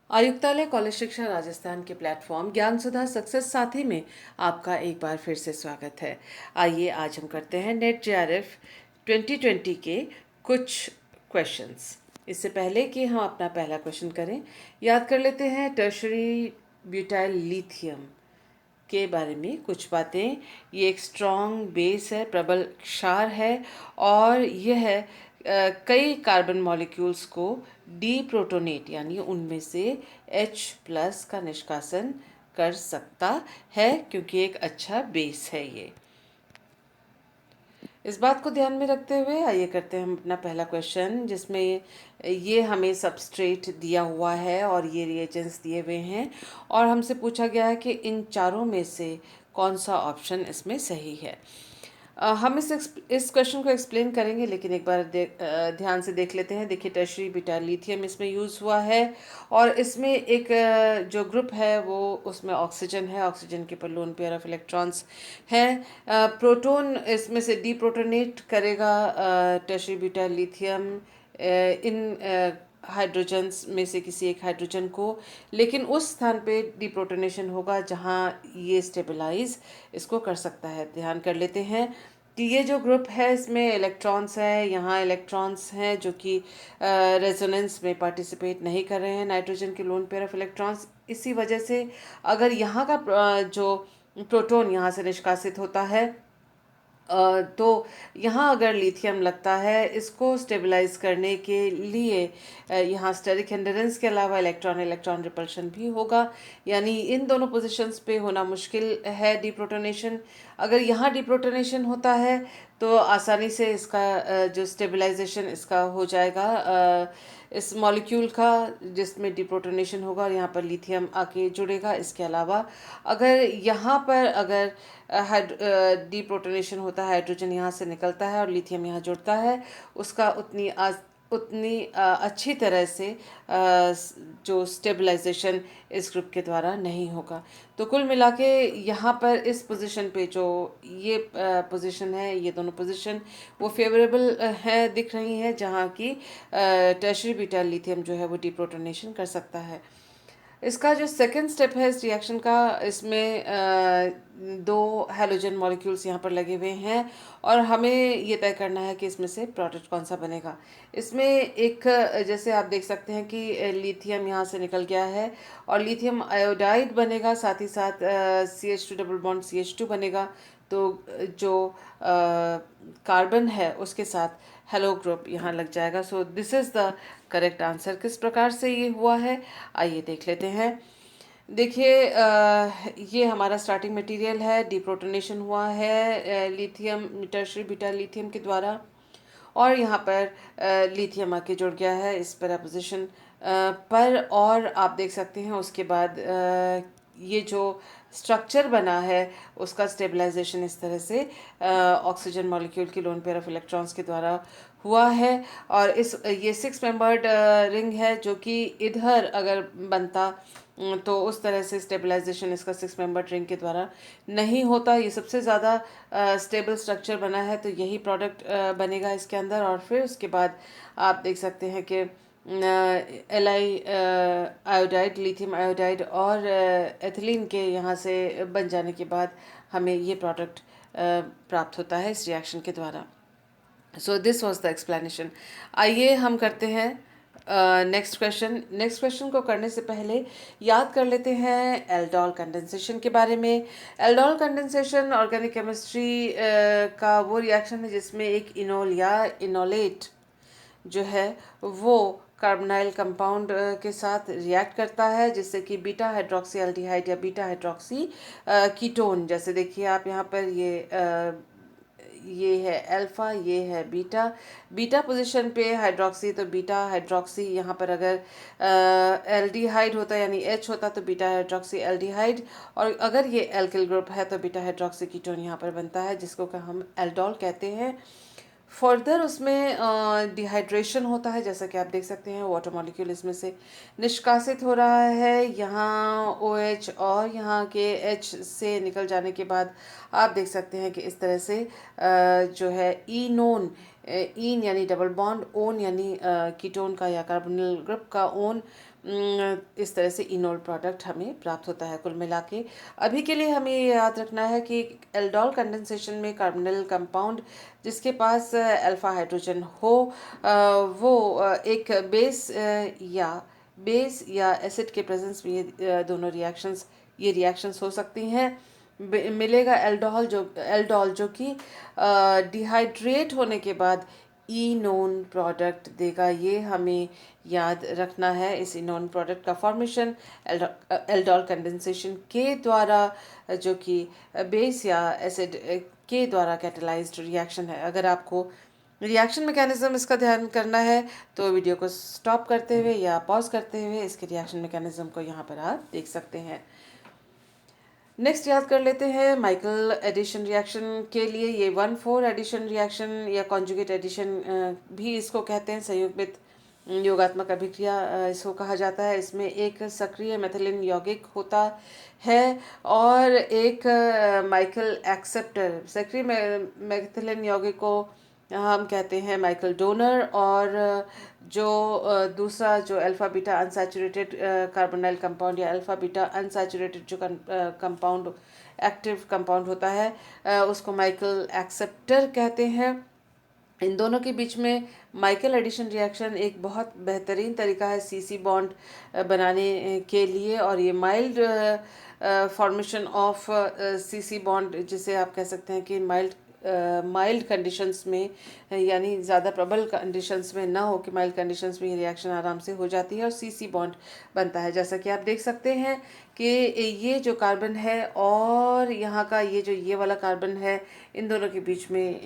आयुक्तालय कॉलेज शिक्षा राजस्थान के प्लेटफॉर्म ज्ञान सुधा सक्सेस साथी में आपका एक बार फिर से स्वागत है। आइए आज हम करते हैं नेट जेआरएफ 2020 के कुछ क्वेश्चंस। इससे पहले कि हम अपना पहला क्वेश्चन करें, याद कर लेते हैं टर्शरी ब्यूटाइल लिथियम के बारे में कुछ बातें। ये एक स्ट्रॉन्ग बेस है, प्रबल क्षार है और यह कई कार्बन मॉलिक्यूल्स को डीप्रोटोनेट यानी उनमें से H+ का निष्कासन कर सकता है, क्योंकि एक अच्छा बेस है ये। इस बात को ध्यान में रखते हुए आइए करते हैं हम अपना पहला क्वेश्चन, जिसमें ये हमें सबस्ट्रेट दिया हुआ है और ये रिएजेंट्स दिए हुए हैं और हमसे पूछा गया है कि इन चारों में से कौन सा ऑप्शन इसमें सही है। हम इस क्वेश्चन को एक्सप्लेन करेंगे, लेकिन एक बार ध्यान से देख लेते हैं। देखिए, टर्शरी ब्यूटाइल लिथियम इसमें यूज़ हुआ है और इसमें एक जो ग्रुप है वो उसमें ऑक्सीजन है। ऑक्सीजन के पर लोन पेयर ऑफ इलेक्ट्रॉन्स हैं। प्रोटॉन इसमें से डीप्रोटोनेट करेगा टर्शरी ब्यूटाइल लिथियम इन हाइड्रोजन्स में से किसी एक हाइड्रोजन को, लेकिन उस स्थान पे डिप्रोटोनेशन होगा जहाँ ये स्टेबलाइज इसको कर सकता है। ध्यान कर लेते हैं कि ये जो ग्रुप है इसमें इलेक्ट्रॉन्स है, यहाँ इलेक्ट्रॉन्स हैं जो कि रेजोनेंस में पार्टिसिपेट नहीं कर रहे हैं, नाइट्रोजन के लोन पेयर ऑफ इलेक्ट्रॉन्स। इसी वजह से अगर यहाँ का जो प्रोटॉन यहाँ से निष्कासित होता है तो यहाँ अगर लिथियम लगता है, इसको स्टेबलाइज करने के लिए यहाँ स्टेरिक हिंडरेंस के अलावा इलेक्ट्रॉन इलेक्ट्रॉन रिपल्शन भी होगा, यानी इन दोनों पोजीशंस पे होना मुश्किल है डिप्रोटोनेशन। अगर यहाँ डिप्रोटोनेशन होता है तो आसानी से इसका जो स्टेबलाइजेशन इसका हो जाएगा इस मॉलिक्यूल का, जिसमें डिप्रोटोनेशन होगा और यहाँ पर लिथियम आके जुड़ेगा। इसके अलावा अगर यहाँ पर अगर डीप्रोटोनेशन होता है, हाइड्रोजन यहाँ से निकलता है और लिथियम यहाँ जुड़ता है, उसका उतनी अच्छी तरह से जो स्टेबलाइजेशन इस ग्रुप के द्वारा नहीं होगा। तो कुल मिला के यहाँ पर इस पोजीशन पे जो ये पोजीशन है, ये दोनों पोजीशन वो फेवरेबल है दिख रही हैं, जहाँ की टर्शरी ब्यूटाइल लिथियम जो है वो डीप्रोटोनेशन कर सकता है। इसका जो सेकंड स्टेप है इस रिएक्शन का, इसमें दो हैलोजन मॉलिक्यूल्स यहाँ पर लगे हुए हैं और हमें ये तय करना है कि इसमें से प्रोडक्ट कौन सा बनेगा। इसमें एक जैसे आप देख सकते हैं कि लिथियम यहाँ से निकल गया है और लिथियम आयोडाइड बनेगा, साथ ही साथ CH2 डबल बॉन्ड CH2 बनेगा। तो जो कार्बन है उसके साथ हेलो ग्रुप यहाँ लग जाएगा। So this is the correct answer. किस प्रकार से ये हुआ है आइए देख लेते हैं। देखिए, ये हमारा स्टार्टिंग मटेरियल है, डिप्रोटोनेशन हुआ है लिथियम टर्शरी ब्यूटाइल लिथियम के द्वारा और यहाँ पर लिथियम आके जुड़ गया है इस पोजीशन पर। और आप देख सकते हैं उसके बाद ये जो स्ट्रक्चर बना है उसका स्टेबलाइजेशन इस तरह से ऑक्सीजन मॉलिक्यूल की लोन पेयर ऑफ इलेक्ट्रॉन्स के द्वारा हुआ है। और इस ये 6 मेंबर्ड रिंग है जो कि इधर अगर बनता तो उस तरह से स्टेबलाइजेशन इसका 6 मेंबर्ड रिंग के द्वारा नहीं होता। ये सबसे ज़्यादा स्टेबल स्ट्रक्चर बना है, तो यही प्रोडक्ट बनेगा इसके अंदर। और फिर उसके बाद आप देख सकते हैं कि एल आयोडाइड, लिथियम आयोडाइड और एथिलीन के यहाँ से बन जाने के बाद हमें ये प्रोडक्ट प्राप्त होता है इस रिएक्शन के द्वारा। So this was the explanation. आइए हम करते हैं नेक्स्ट क्वेश्चन। नेक्स्ट क्वेश्चन को करने से पहले याद कर लेते हैं एल्डोल कंडेंसेशन के बारे में। एल्डोल कंडेंसेशन ऑर्गेनिक केमिस्ट्री का वो रिएक्शन है जिसमें एक इनोल या इनोलेट जो है वो कार्बोनाइल कंपाउंड के साथ रिएक्ट करता है, जिससे कि बीटा हाइड्रोक्सी एल्डिहाइड या बीटा हाइड्रोक्सी कीटोन, जैसे देखिए आप यहाँ पर ये है अल्फा, ये है बीटा। बीटा पोजीशन पे हाइड्रोक्सी, तो बीटा हाइड्रोक्सी यहाँ पर अगर एल्डिहाइड होता यानी H होता तो बीटा हाइड्रोक्सी एल्डिहाइड, और अगर ये एल्किल ग्रुप है तो बीटा हाइड्रोक्सी कीटोन यहाँ पर बनता है, जिसको कि हम एल्डोल कहते हैं। फर्दर उसमें डिहाइड्रेशन होता है, जैसा कि आप देख सकते हैं वाटर मॉलिक्यूल इसमें से निष्कासित हो रहा है। यहाँ OH और यहाँ के H से निकल जाने के बाद आप देख सकते हैं कि इस तरह से जो है ईनोन, ईन यानी डबल बॉन्ड, ओन यानी कीटोन का या कार्बोनिल ग्रुप का ओन इस तरह से इनोल प्रोडक्ट हमें प्राप्त होता है। कुल मिला के अभी के लिए हमें ये याद रखना है कि एल्डोल कंडेंसेशन में कार्बोनिल कंपाउंड जिसके पास अल्फा हाइड्रोजन हो वो एक बेस या एसिड के प्रेजेंस में ये दोनों रिएक्शंस हो सकती हैं। मिलेगा एल्डोल जो कि डिहाइड्रेट होने के बाद इनोन प्रोडक्ट देगा। ये हमें याद रखना है। इस इनोन प्रोडक्ट का फॉर्मेशन एल्डोल कंडेंसेशन के द्वारा जो कि बेस या एसिड के द्वारा कैटेलाइज्ड रिएक्शन है। अगर आपको रिएक्शन मैकेनिज्म इसका ध्यान करना है तो वीडियो को स्टॉप करते हुए या पॉज करते हुए इसके रिएक्शन मैकेनिज्म को यहाँ पर आप देख सकते हैं। नेक्स्ट याद कर लेते हैं माइकल एडिशन रिएक्शन के लिए। ये 1,4 एडिशन रिएक्शन या कॉन्जुगेट एडिशन भी इसको कहते हैं। संयुग्मित योगात्मक अभिक्रिया इसको कहा जाता है। इसमें एक सक्रिय मेथिलिन यौगिक होता है और एक माइकल एक्सेप्टर। सक्रिय मेथिलिन यौगिक को हम कहते हैं माइकल डोनर, और जो दूसरा जो alpha beta unsaturated carbonyl compound या अल्फा बीटा अनसैचुरेटेड जो कंपाउंड एक्टिव कंपाउंड होता है उसको माइकल एक्सेप्टर कहते हैं। इन दोनों के बीच में माइकल एडिशन रिएक्शन एक बहुत बेहतरीन तरीका है सीसी बॉन्ड बनाने के लिए, और ये mild formation of CC bond जिसे आप कह सकते हैं कि माइल्ड कंडीशंस में, यानी ज़्यादा प्रबल कंडीशंस में ना हो कि माइल्ड कंडीशंस में ये रिएक्शन आराम से हो जाती है और सीसी बॉन्ड बनता है। जैसा कि आप देख सकते हैं कि ये जो कार्बन है और यहाँ का ये वाला कार्बन है, इन दोनों के बीच में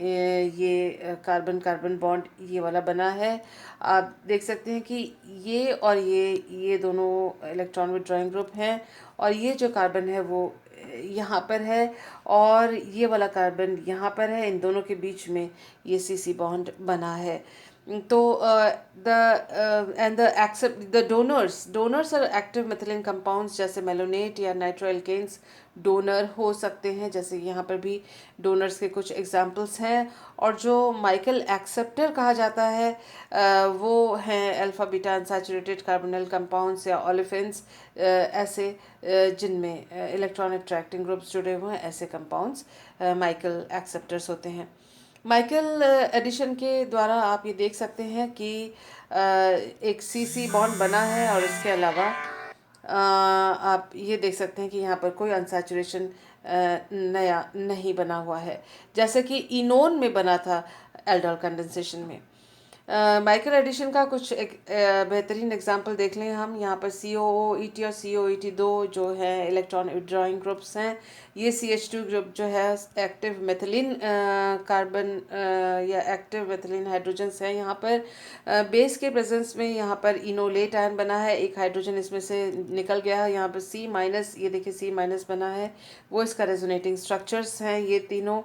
ये कार्बन कार्बन बॉन्ड ये वाला बना है। आप देख सकते हैं कि ये और ये दोनों इलेक्ट्रॉन विथड्रॉइंग ग्रुप हैं, और ये जो कार्बन है वो यहाँ पर है और ये वाला कार्बन यहाँ पर है। इन दोनों के बीच में ये सीसी बॉन्ड बना है। तो the donors are active methylene compounds जैसे मेलोनेट या नाइट्रोएल्केन्स डोनर हो सकते हैं, जैसे यहाँ पर भी डोनर्स के कुछ एग्जांपल्स हैं। और जो माइकल एक्सेप्टर कहा जाता है वो हैं alpha beta unsaturated carbonyl compounds या ओलेफिन्स, ऐसे जिनमें इलेक्ट्रॉन अट्रैक्टिंग ग्रुप्स जुड़े हुए हैं, ऐसे कंपाउंड्स माइकल एक्सेप्टर्स होते हैं। माइकल एडिशन के द्वारा आप ये देख सकते हैं कि एक सीसी बॉन्ड बना है, और इसके अलावा आप ये देख सकते हैं कि यहाँ पर कोई अनसैचुरेशन नया नहीं बना हुआ है, जैसे कि इनोन में बना था एल्डोल कंडेंसेशन में। माइकल एडिशन का कुछ एक बेहतरीन एग्जांपल देख लें हम। यहाँ पर COOET और COET दो जो है इलेक्ट्रॉन विथड्रॉइंग ग्रुप्स हैं। ये CH2 ग्रुप जो है एक्टिव मेथिलीन कार्बन या एक्टिव मेथिलीन हाइड्रोजन्स हैं। यहाँ पर बेस के प्रेजेंस में यहाँ पर इनोलेट आयन बना है, एक हाइड्रोजन इसमें से निकल गया है। यहाँ पर C-, ये देखिए C- बना है, वो इसका रेजोनेटिंग स्ट्रक्चर्स हैं। ये तीनों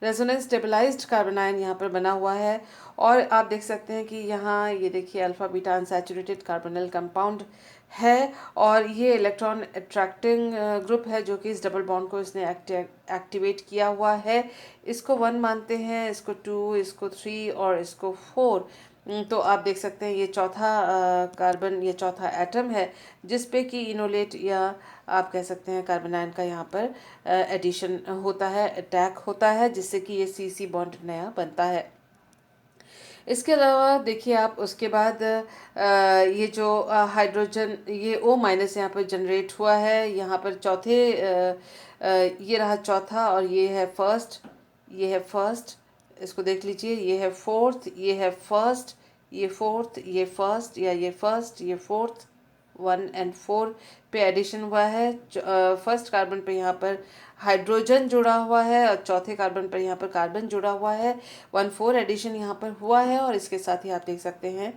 रेजोनेंस स्टेबलाइज्ड कार्बन आयन यहाँ पर बना हुआ है। और आप देख सकते हैं कि यहाँ ये देखिए alpha beta unsaturated carbonyl compound है, और ये इलेक्ट्रॉन अट्रैक्टिंग ग्रुप है जो कि इस डबल बॉन्ड को इसने एक्टिवेट किया हुआ है। इसको 1 मानते हैं, इसको 2, इसको 3 और इसको 4। तो आप देख सकते हैं ये चौथा कार्बन, ये चौथा एटम है जिस पे कि इनोलेट या आप कह सकते हैं कार्बन आयन का यहाँ पर एडिशन होता है, अटैक होता है, जिससे कि ये सीसी बॉन्ड नया बनता है। इसके अलावा देखिए आप उसके बाद ये जो हाइड्रोजन ये O- यहाँ पर जनरेट हुआ है। यहाँ पर ये रहा चौथा, और ये है फर्स्ट, इसको देख लीजिए। ये है फोर्थ, ये है फर्स्ट, ये फोर्थ, ये फर्स्ट, या ये फर्स्ट, ये फोर्थ। 1 और 4 पे एडिशन हुआ है। फर्स्ट कार्बन पे यहाँ पर हाइड्रोजन जुड़ा हुआ है और चौथे कार्बन पर यहाँ पर कार्बन जुड़ा हुआ है। 1,4 एडिशन यहाँ पर हुआ है, और इसके साथ ही आप देख सकते हैं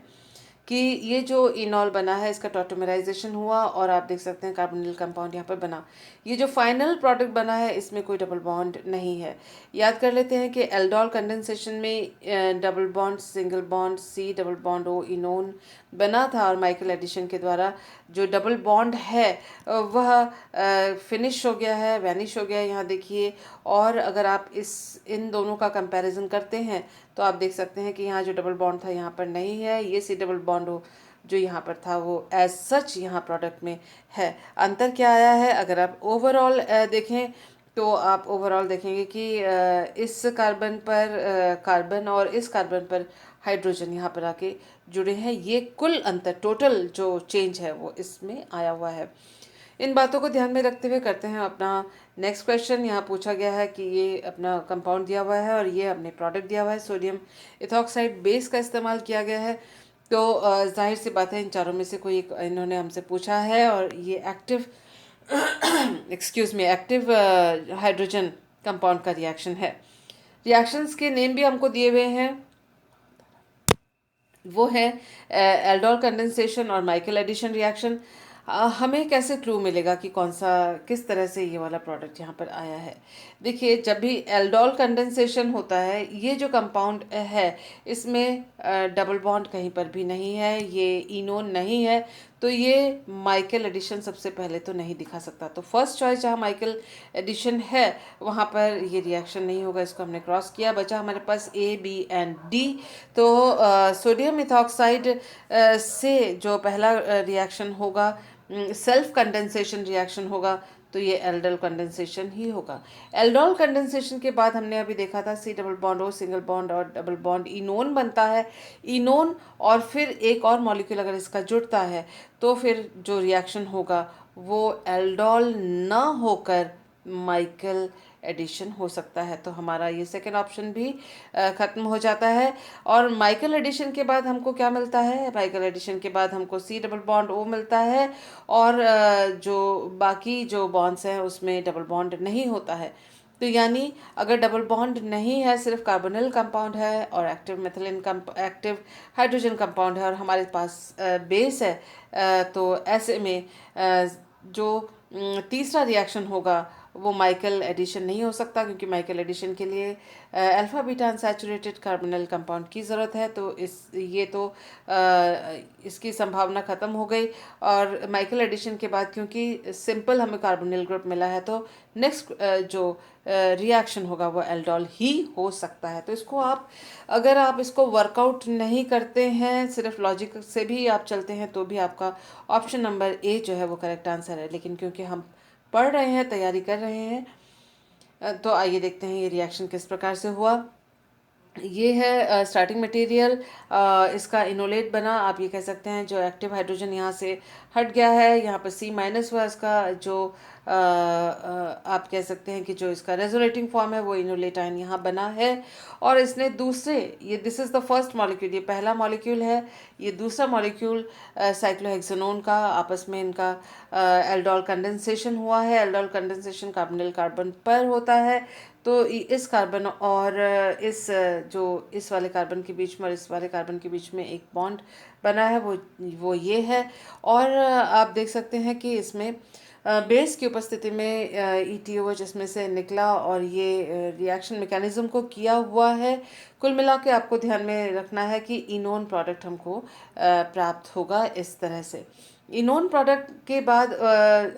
कि ये जो इनॉल बना है इसका टॉटोमराइजेशन हुआ, और आप देख सकते हैं कार्बोनिल कंपाउंड यहाँ पर बना। ये जो फाइनल प्रोडक्ट बना है इसमें कोई डबल बॉन्ड नहीं है। याद कर लेते हैं कि एल्डोल कंडेंसेशन में double bond, single bond, C+O इनोन बना था, और माइकल एडिशन के द्वारा जो डबल बॉन्ड है वह फिनिश हो गया है, वैनिश हो गया है, यहाँ देखिए। और अगर आप इन दोनों का कंपैरिजन करते हैं तो आप देख सकते हैं कि यहाँ जो डबल बॉन्ड था यहाँ पर नहीं है। ये C+O जो यहाँ पर था वो एज सच यहाँ प्रोडक्ट में है। अंतर क्या आया है, अगर आप ओवरऑल देखें तो आप ओवरऑल देखेंगे कि इस कार्बन पर कार्बन और इस कार्बन पर हाइड्रोजन यहाँ पर आके जुड़े हैं। ये कुल अंतर, टोटल जो चेंज है वो इसमें आया हुआ है। इन बातों को ध्यान में रखते हुए करते हैं अपना नेक्स्ट क्वेश्चन। यहाँ पूछा गया है कि ये अपना कंपाउंड दिया हुआ है और ये अपने प्रोडक्ट दिया हुआ है, सोडियम इथॉक्साइड बेस का इस्तेमाल किया गया है। तो जाहिर सी बात है इन चारों में से कोई एक इन्होंने हमसे पूछा है और ये active excuse me active hydrogen compound का रिएक्शन है। रिएक्शंस के नेम भी हमको दिए हुए हैं, वो है एल्डोल कंडेंसेशन और माइकल एडिशन रिएक्शन। हमें कैसे क्लू मिलेगा कि कौन सा किस तरह से ये वाला प्रोडक्ट यहाँ पर आया है। देखिए, जब भी एल्डोल कंडेंसेशन होता है, ये जो कंपाउंड है इसमें डबल बॉन्ड कहीं पर भी नहीं है, ये इनोन नहीं है, तो ये माइकल एडिशन सबसे पहले तो नहीं दिखा सकता। तो फर्स्ट चॉइस जहाँ माइकल एडिशन है वहाँ पर ये रिएक्शन नहीं होगा, इसको हमने क्रॉस किया। बचा हमारे पास ए, बी एंड डी। तो सोडियम इथॉक्साइड से जो पहला रिएक्शन होगा, सेल्फ कंडेंसेशन रिएक्शन होगा, तो ये एल्डोल कंडेंसेशन ही होगा। एल्डोल कंडेंसेशन के बाद हमने अभी देखा था C double bond O single bond और डबल बॉन्ड इनोन बनता है। इनोन और फिर एक और मॉलिक्यूल अगर इसका जुड़ता है तो फिर जो रिएक्शन होगा वो एल्डोल ना होकर माइकल एडिशन हो सकता है। तो हमारा ये सेकेंड ऑप्शन भी ख़त्म हो जाता है। और माइकल एडिशन के बाद हमको क्या मिलता है, माइकल एडिशन के बाद हमको सी डबल बॉन्ड ओ मिलता है और जो बाकी जो बॉन्ड्स हैं उसमें डबल बॉन्ड नहीं होता है। तो यानी अगर डबल बॉन्ड नहीं है, सिर्फ कार्बोनिल कंपाउंड है और active methylene active hydrogen compound है और हमारे पास बेस है, तो ऐसे में जो तीसरा रिएक्शन होगा वो माइकल एडिशन नहीं हो सकता, क्योंकि माइकल एडिशन के लिए alpha beta unsaturated carbonyl compound की ज़रूरत है। तो इसकी संभावना ख़त्म हो गई। और माइकल एडिशन के बाद क्योंकि सिंपल हमें कार्बोनिल ग्रुप मिला है, तो नेक्स्ट जो रिएक्शन होगा वो एल्डोल ही हो सकता है। तो इसको अगर आप इसको वर्कआउट नहीं करते हैं, सिर्फ लॉजिक से भी आप चलते हैं, तो भी आपका ऑप्शन नंबर ए जो है वो करेक्ट आंसर है। लेकिन क्योंकि हम पढ़ रहे हैं, तैयारी कर रहे हैं, तो आइए देखते हैं ये रिएक्शन किस प्रकार से हुआ। ये है स्टार्टिंग मटेरियल, इसका इनोलेट बना, आप ये कह सकते हैं जो एक्टिव हाइड्रोजन यहाँ से हट गया है, यहाँ पर सी माइनस हुआ, इसका जो आप कह सकते हैं कि जो इसका रेजोनेटिंग फॉर्म है वो इनोलेट आयन यहाँ बना है। और इसने दूसरे, ये this is the first molecule, ये पहला मॉलिक्यूल है, ये दूसरा मॉलिक्यूल साइक्लोहेक्सेनोन का, आपस में इनका एल्डोल कंडेंसेशन हुआ है। एल्डोल कंडेंसेशन कार्बोनिल कार्बन पर होता है। तो इस कार्बन और इस वाले कार्बन के बीच में और इस वाले कार्बन के बीच में एक बॉन्ड बना है, वो ये है। और आप देख सकते हैं कि इसमें बेस की उपस्थिति में ETO जिसमें से निकला और ये रिएक्शन मैकेनिज्म को किया हुआ है। कुल मिला के आपको ध्यान में रखना है कि इनोन प्रोडक्ट हमको प्राप्त होगा इस तरह से। इनोन प्रोडक्ट के बाद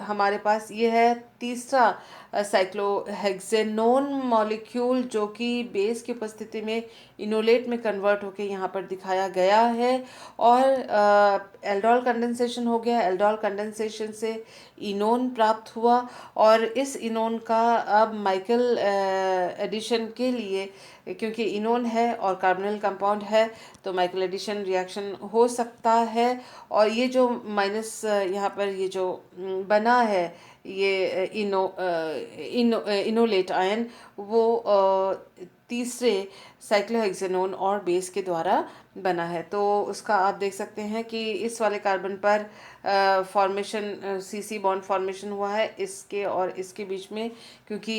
हमारे पास ये है तीसरा साइक्लोहेक्सेनोन मॉलिक्यूल, जो कि बेस की उपस्थिति में इनोलेट में कन्वर्ट होकर यहाँ पर दिखाया गया है। और एल्डोल कंडेंसेशन हो गया, एल्डोल कंडेंसेशन से इनोन प्राप्त हुआ और इस इनोन का अब माइकल एडिशन के लिए, क्योंकि इनोन है और कार्बोनिल कंपाउंड है, तो माइकल एडिशन रिएक्शन हो सकता है। और ये जो माइनस यहाँ पर ये जो बना है, ये इनोलेट आयन, वो तीसरे साइक्लोहेक्सेनोन और बेस के द्वारा बना है। तो उसका आप देख सकते हैं कि इस वाले कार्बन पर फॉर्मेशन CC बॉन्ड फॉर्मेशन हुआ है इसके और इसके बीच में, क्योंकि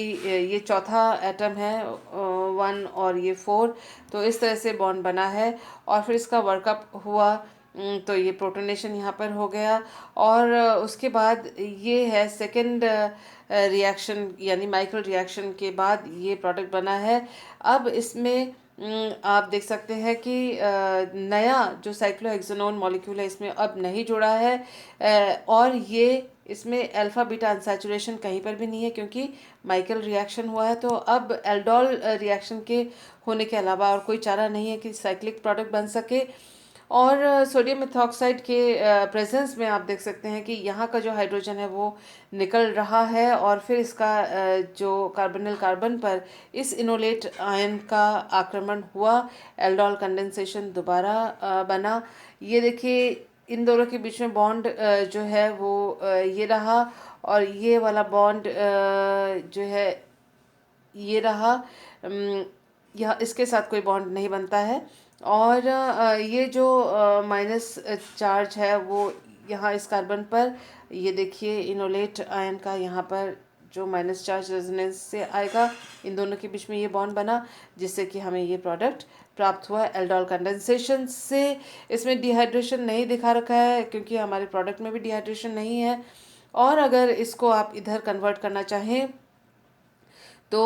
ये चौथा एटम है 1 और ये 4, तो इस तरह से बॉन्ड बना है। और फिर इसका वर्कअप हुआ, तो ये प्रोटोनेशन यहाँ पर हो गया। और उसके बाद ये है सेकंड रिएक्शन, यानी माइकल रिएक्शन के बाद ये प्रोडक्ट बना है। अब इसमें आप देख सकते हैं कि नया जो साइक्लोहेक्सेनोन मॉलिक्यूल है इसमें अब नहीं जुड़ा है, और ये इसमें अल्फा बीटा अनसैचुरेशन कहीं पर भी नहीं है, क्योंकि माइकल रिएक्शन हुआ है। तो अब एल्डोल रिएक्शन के होने के अलावा और कोई चारा नहीं है कि साइक्लिक प्रोडक्ट बन सके। और सोडियम मेथॉक्साइड के प्रेजेंस में आप देख सकते हैं कि यहाँ का जो हाइड्रोजन है वो निकल रहा है और फिर इसका जो कार्बोनिल कार्बन पर इस इनोलेट आयन का आक्रमण हुआ, एल्डोल कंडेंसेशन दोबारा बना। ये देखिए इन दोनों के बीच में बॉन्ड जो है वो ये रहा, और ये वाला बॉन्ड जो है ये रहा। यह इसके साथ कोई बॉन्ड नहीं बनता है, और ये जो माइनस चार्ज है वो यहाँ इस कार्बन पर, ये देखिए इनोलेट आयन का यहाँ पर जो माइनस चार्ज रेजोनेंस से आएगा, इन दोनों के बीच में ये बॉन्ड बना, जिससे कि हमें ये प्रोडक्ट प्राप्त हुआ एल्डोल कंडेंसेशन से। इसमें डिहाइड्रेशन नहीं दिखा रखा है क्योंकि हमारे प्रोडक्ट में भी डिहाइड्रेशन नहीं है। और अगर इसको आप इधर कन्वर्ट करना चाहें तो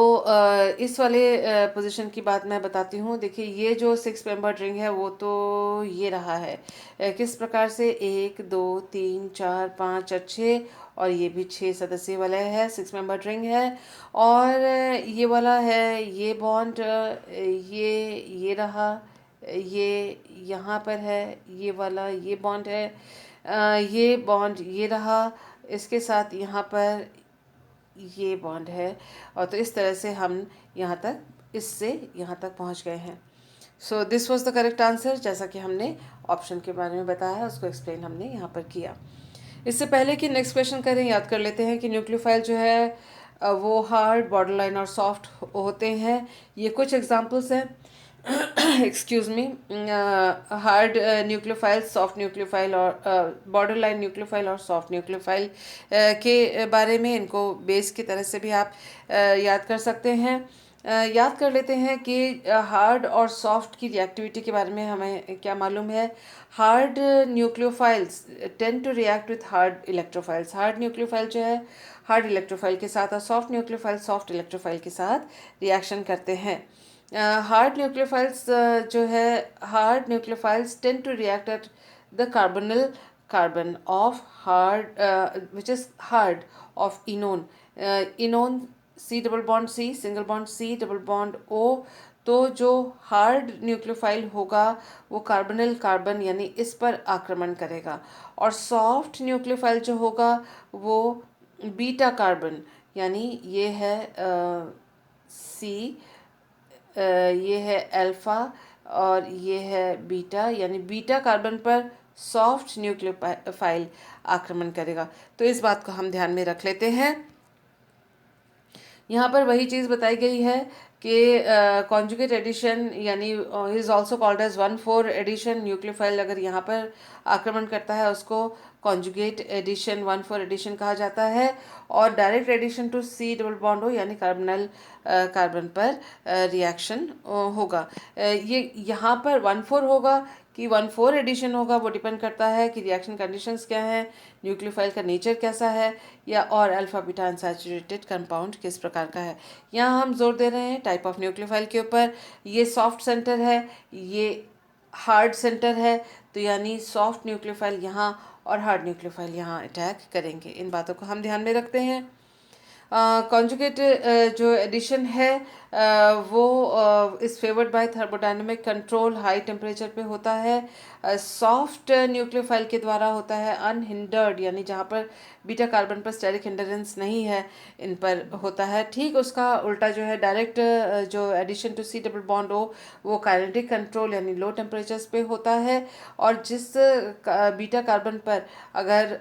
इस वाले पोजीशन की बात मैं बताती हूँ। देखिए ये जो 6 मेंबर रिंग है वो तो ये रहा है, किस प्रकार से 1 2 3 4 5 और 6, और ये भी 6 सदस्य वाला है, 6 मेंबर रिंग है। और ये वाला है ये बॉन्ड, ये रहा, ये यहाँ पर है, ये वाला ये बॉन्ड है, ये बॉन्ड ये रहा, इसके साथ यहाँ पर ये बॉन्ड है। और तो इस तरह से हम यहाँ तक इससे यहाँ तक पहुँच गए हैं। So this was the correct answer, जैसा कि हमने ऑप्शन के बारे में बताया उसको एक्सप्लेन हमने यहाँ पर किया। इससे पहले कि नेक्स्ट क्वेश्चन करें, याद कर लेते हैं कि न्यूक्लियोफाइल जो है वो हार्ड, बॉर्डरलाइन और सॉफ्ट होते हैं। ये कुछ एग्जांपल्स हैं excuse me. Hard nucleophile, soft nucleophile और बॉर्डरलाइन न्यूक्लियोफाइल और सॉफ्ट न्यूक्लियोफाइल के बारे में इनको बेस की तरह से भी आप याद कर सकते हैं। याद कर लेते हैं कि हार्ड और सॉफ्ट की रिएक्टिविटी के बारे में हमें क्या मालूम है। Hard nucleophiles tend to react with hard electrophiles. Hard nucleophile जो है हार्ड इलेक्ट्रोफाइल के साथ, और सॉफ्ट न्यूक्लियोफाइल सॉफ्ट इलेक्ट्रोफाइल के साथ रिएक्शन करते हैं। हार्ड न्यूक्लियोफाइल्स जो है hard nucleophiles tend to react at the carbonyl carbon of hard which is hard of enone. Enone C double bond C, single bond C, double bond O. तो जो hard nucleophile होगा वो carbonyl carbon यानी इस पर आक्रमण करेगा, और सॉफ्ट न्यूक्लियोफाइल जो होगा वो बीटा कार्बन यानी ये है सी, ये है अल्फ़ा और ये है बीटा, यानी बीटा कार्बन पर सॉफ्ट न्यूक्लियोफाइल आक्रमण करेगा। तो इस बात को हम ध्यान में रख लेते हैं। यहाँ पर वही चीज़ बताई गई है कि कॉन्जुगेट एडिशन यानी is also called as 1,4 addition. Nucleophile अगर यहाँ पर आक्रमण करता है उसको कॉन्जुगेट एडिशन 1,4 एडिशन कहा जाता है। और direct addition to C double bond हो यानी कार्बोनिल कार्बन पर रिएक्शन होगा। ये यहाँ पर 1,4 होगा कि 1,4 एडिशन होगा वो डिपेंड करता है कि रिएक्शन कंडीशंस क्या हैं, न्यूक्लियोफाइल का नेचर कैसा है, या और अल्फा बीटा अनसैचुरेटेड कंपाउंड किस प्रकार का है। यहाँ हम जोर दे रहे हैं टाइप ऑफ न्यूक्लियोफाइल के ऊपर। ये सॉफ्ट सेंटर है, ये हार्ड सेंटर है, तो यानी सॉफ्ट न्यूक्लियोफाइल यहाँ और हार्ड न्यूक्लियोफाइल यहाँ अटैक करेंगे। इन बातों को हम ध्यान में रखते हैं। कॉन्जुगेट जो एडिशन है वो is favoured by thermodynamic control, high temperature पे होता है। सॉफ्ट न्यूक्लियोफाइल के द्वारा होता है अनहिंडर्ड, यानी जहाँ पर बीटा कार्बन पर स्टेरिक हिंडरेंस नहीं है इन पर होता है। ठीक उसका उल्टा जो है डायरेक्ट जो addition to C double bond हो वो काइनेटिक कंट्रोल यानी लो टेम्परेचर्स पे होता है। और जिस बीटा कार्बन पर अगर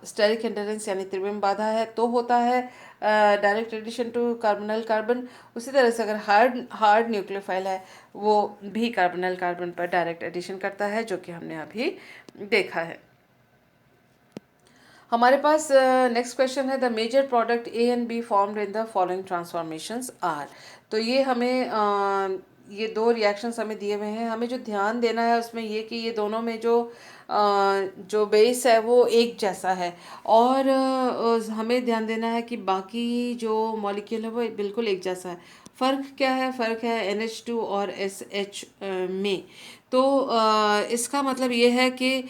स्टेरिक हिंडरेंस यानी त्रिविम बाधा है तो होता है direct addition to carbonyl carbon. उसी तरह से अगर हार्ड न्यूक्लियोफाइल है वो भी कार्बोनिल कार्बन पर डायरेक्ट एडिशन करता है, जो कि हमने अभी देखा है। हमारे पास नेक्स्ट क्वेश्चन है the major product A and B formed in the following transformations are. तो ये हमें ये दो रिएक्शंस हमें दिए हुए हैं। हमें जो ध्यान देना है उसमें ये कि ये दोनों में जो बेस है वो एक जैसा है, और हमें ध्यान देना है कि बाकी जो मॉलिक्यूल है वो बिल्कुल एक जैसा है। फ़र्क क्या है? फ़र्क है NH2 और SH में। तो इसका मतलब ये है कि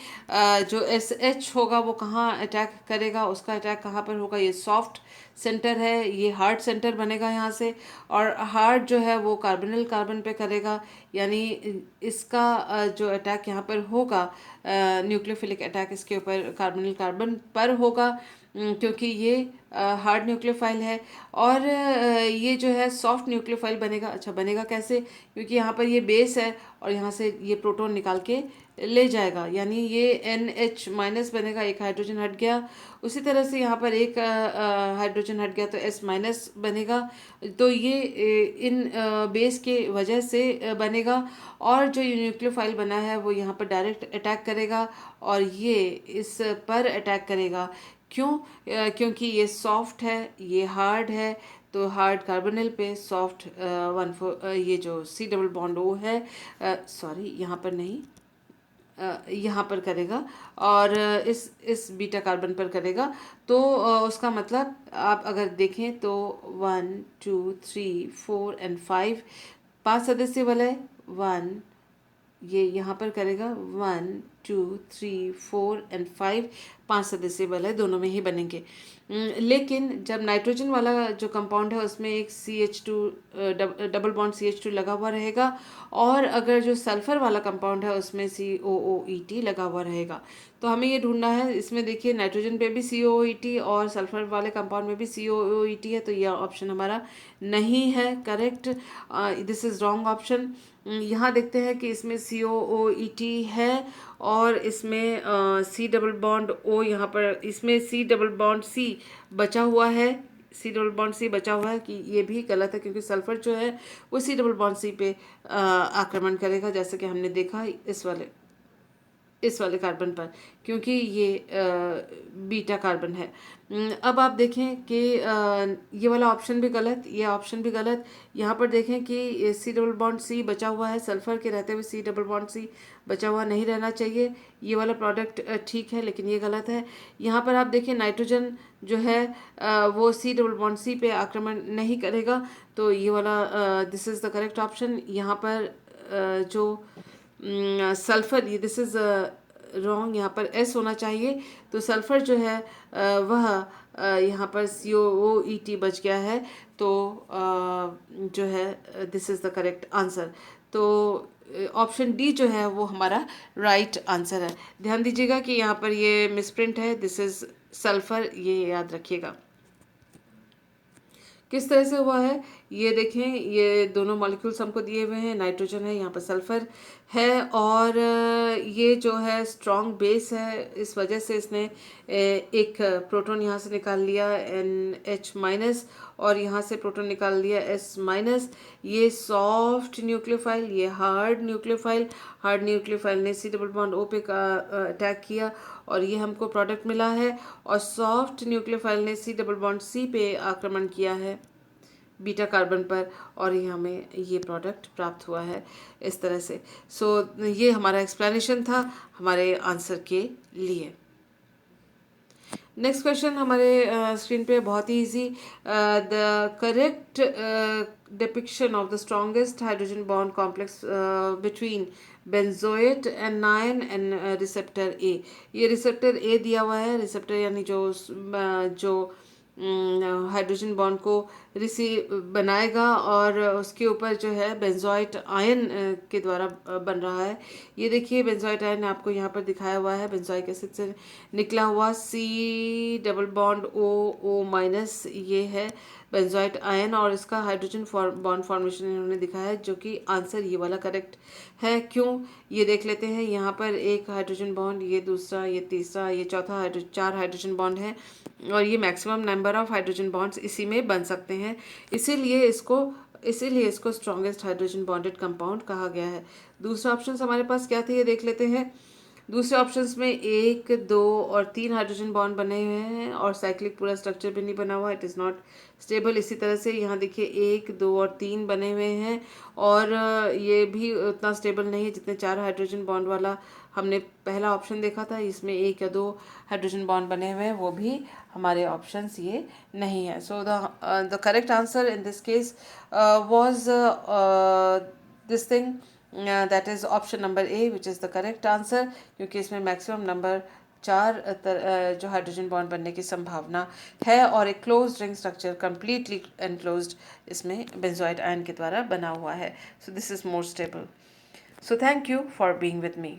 जो एस एच होगा वो कहाँ अटैक करेगा, उसका अटैक कहाँ पर होगा, ये सॉफ्ट सेंटर है, ये हार्ड सेंटर बनेगा यहाँ से। और हार्ड जो है वो कार्बोनिल कार्बन पे करेगा, यानी इसका जो अटैक यहाँ पर होगा, न्यूक्लियोफिलिक अटैक इसके ऊपर कार्बोनिल कार्बन पर होगा, क्योंकि ये हार्ड न्यूक्लियोफाइल है। और ये जो है सॉफ्ट न्यूक्लियोफाइल बनेगा। अच्छा, बनेगा कैसे? क्योंकि यहाँ पर ये बेस है और यहाँ से ये प्रोटॉन निकाल के ले जाएगा, यानी ये NH- बनेगा, एक हाइड्रोजन हट गया। उसी तरह से यहाँ पर एक हाइड्रोजन हट गया तो S- बनेगा। तो ये इन बेस के वजह से बनेगा। और जो ये न्यूक्लियोफाइल बना है वो यहाँ पर डायरेक्ट अटैक करेगा और ये इस पर अटैक करेगा। क्यों? क्योंकि ये सॉफ्ट है, ये हार्ड है, तो हार्ड कार्बोनिल पे सॉफ्ट ये जो C डबल बॉन्ड O है, सॉरी यहाँ पर नहीं, यहाँ पर करेगा और इस बीटा कार्बन पर करेगा। तो उसका मतलब आप अगर देखें तो 1 2 3 4 एंड 5, 5 सदस्य वाला है। वन, ये यहाँ पर करेगा 1 2 3 4 एंड 5, 5 सदस्य वाला है, दोनों में ही बनेंगे। लेकिन जब नाइट्रोजन वाला जो कंपाउंड है उसमें एक CH2 डबल बॉन्ड CH2 लगा हुआ रहेगा, और अगर जो सल्फर वाला कंपाउंड है उसमें COOET लगा हुआ रहेगा। तो हमें ये ढूंढना है, इसमें देखिए नाइट्रोजन पे भी COOET और सल्फर वाले कंपाउंड में भी COOET है, तो यह ऑप्शन हमारा नहीं है correct, this is wrong option. यहाँ देखते हैं कि इसमें COOET है और इसमें C डबल बॉन्ड O, यहाँ पर इसमें C बचा हुआ है, C बचा हुआ है, कि ये भी गलत है क्योंकि सल्फर जो है वो C डबल बॉन्ड पे आक्रमण करेगा, जैसे कि हमने देखा इस वाले कार्बन पर, क्योंकि ये बीटा कार्बन है। अब आप देखें कि ये वाला ऑप्शन भी गलत, ये ऑप्शन भी गलत। यहाँ पर देखें कि C डबल बॉन्ड बचा हुआ है, सल्फर के रहते हुए C डबल बॉन्ड बचा हुआ नहीं रहना चाहिए। ये वाला प्रोडक्ट ठीक है, लेकिन ये गलत है। यहाँ पर आप देखिए नाइट्रोजन जो है वो C डबल बॉन्ड पे आक्रमण नहीं करेगा, तो ये वाला this is the correct option. यहाँ पर जो सल्फर, ये दिस इज़ रॉन्ग, यहाँ पर S होना चाहिए। तो सल्फर जो है वह यहाँ पर COOET बच गया है, तो जो है this is the correct answer. तो ऑप्शन डी जो है वो हमारा राइट आंसर है। ध्यान दीजिएगा कि यहाँ पर ये मिसप्रिंट है, दिस इज़ सल्फर, ये याद रखिएगा। किस तरह से हुआ है ये देखें, ये दोनों मॉलिक्यूल्स हमको दिए हुए हैं, नाइट्रोजन है, यहाँ पर सल्फर है, और ये जो है स्ट्रॉन्ग बेस है, इस वजह से इसने एक प्रोटॉन यहाँ से निकाल लिया NH-, और यहाँ से प्रोटॉन निकाल दिया S-। ये सॉफ्ट न्यूक्लियोफाइल, ये हार्ड न्यूक्लियोफाइल ने C डबल बॉन्ड O पे का अटैक किया और ये हमको प्रोडक्ट मिला है, और सॉफ्ट न्यूक्लियोफाइल ने C डबल बॉन्ड पे आक्रमण किया है बीटा कार्बन पर, और ये हमें ये प्रोडक्ट प्राप्त हुआ है इस तरह से। सो ये हमारा एक्सप्लेनेशन था हमारे आंसर के लिए। नेक्स्ट क्वेश्चन हमारे स्क्रीन पे बहुत ही easy, the correct depiction of the strongest hydrogen bond complex between benzoate anion and receptor A. ये रिसेप्टर ए दिया हुआ है, रिसेप्टर यानी जो हाइड्रोजन बॉन्ड को रिसीव बनाएगा और उसके ऊपर जो है बेंजोइट आयन के द्वारा बन रहा है। ये देखिए बेंजोइट आयन आपको यहाँ पर दिखाया हुआ है, बेंजोइक एसिड से निकला हुआ C डबल बॉन्ड O ये है बेंजोइट आयन, और इसका हाइड्रोजन बॉन्ड फॉर्मेशन इन्होंने दिखाया है, जो कि आंसर ये वाला करेक्ट है। क्यों, ये देख लेते हैं। यहाँ पर एक हाइड्रोजन बॉन्ड, ये दूसरा, ये तीसरा, ये चौथा, 4 हाइड्रोजन बॉन्ड है, और ये maximum number of hydrogen bonds इसी में बन सकते हैं, इसीलिए इसको स्ट्रॉन्गेस्ट हाइड्रोजन बॉन्डेड कंपाउंड कहा गया है। दूसरा ऑप्शन हमारे पास क्या थे ये देख लेते हैं। दूसरे ऑप्शंस में 1 2 और 3 हाइड्रोजन बॉन्ड बने हुए हैं और साइक्लिक पूरा स्ट्रक्चर भी नहीं बना हुआ, इट इज़ नॉट स्टेबल। इसी तरह से यहाँ देखिए 1 2 और 3 बने हुए हैं, और ये भी उतना स्टेबल नहीं है जितने 4 हाइड्रोजन बॉन्ड वाला हमने पहला ऑप्शन देखा था। इसमें 1 या 2 हाइड्रोजन बॉन्ड बने हुए हैं, वो भी हमारे ऑप्शंस ये नहीं है। So the correct answer in this case was this thing, that is option number A which is the correct answer, क्योंकि इसमें मैक्सिमम नंबर 4 जो हाइड्रोजन बॉन्ड बनने की संभावना है और एक close ring structure completely enclosed इसमें बेंजोइड आयन के द्वारा बना हुआ है. So this is more stable. So thank you for being with me.